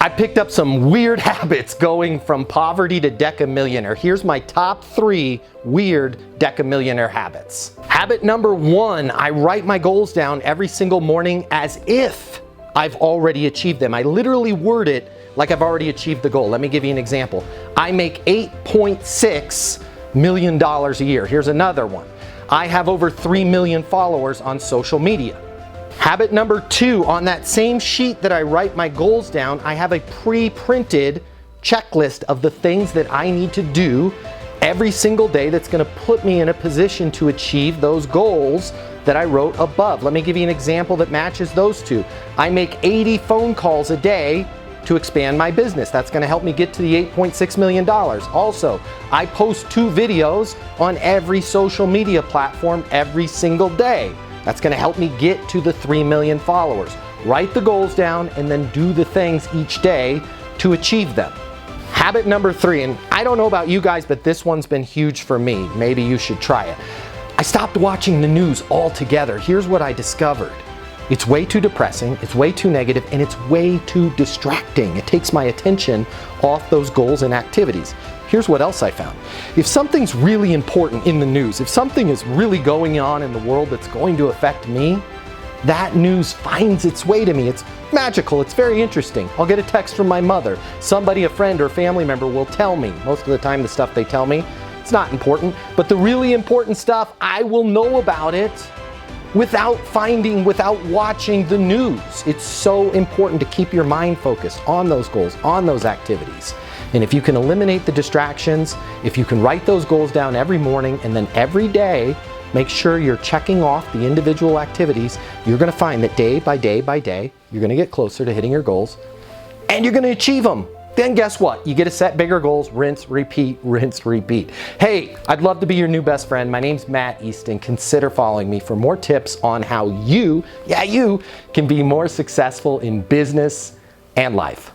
I picked up some weird habits going from poverty to decamillionaire. Here's my top 3 weird decamillionaire habits. Habit number 1, I write my goals down every single morning as if I've already achieved them. I literally word it like I've already achieved the goal. Let me give you an example. I make $8.6 million a year. Here's another one. I have over 3 million followers on social media. Habit number 2, on that same sheet that I write my goals down, I have a pre-printed checklist of the things that I need to do every single day that's going to put me in a position to achieve those goals that I wrote above. Let me give you an example that matches those two. I make 80 phone calls a day to expand my business. That's going to help me get to the $8.6 million. Also, I post 2 videos on every social media platform every single day. That's going to help me get to the 3 million followers. Write the goals down and then do the things each day to achieve them. Habit number 3, and I don't know about you guys, but this one's been huge for me. Maybe you should try it. I stopped watching the news altogether. Here's what I discovered. It's way too depressing, it's way too negative, and it's way too distracting. It takes my attention off those goals and activities. Here's what else I found. If something's really important in the news, if something is really going on in the world that's going to affect me, that news finds its way to me. It's magical, it's very interesting. I'll get a text from my mother. Somebody, a friend or family member will tell me. Most of the time the stuff they tell me, it's not important, but the really important stuff, I will know about it without watching the news. It's so important to keep your mind focused on those goals, on those activities. And if you can eliminate the distractions, if you can write those goals down every morning and then every day, make sure you're checking off the individual activities, you're going to find that day by day by day, you're going to get closer to hitting your goals and you're going to achieve them. Then guess what? You get to set bigger goals, rinse, repeat, rinse, repeat. Hey, I'd love to be your new best friend. My name's Matt Easton. Consider following me for more tips on how you can be more successful in business and life.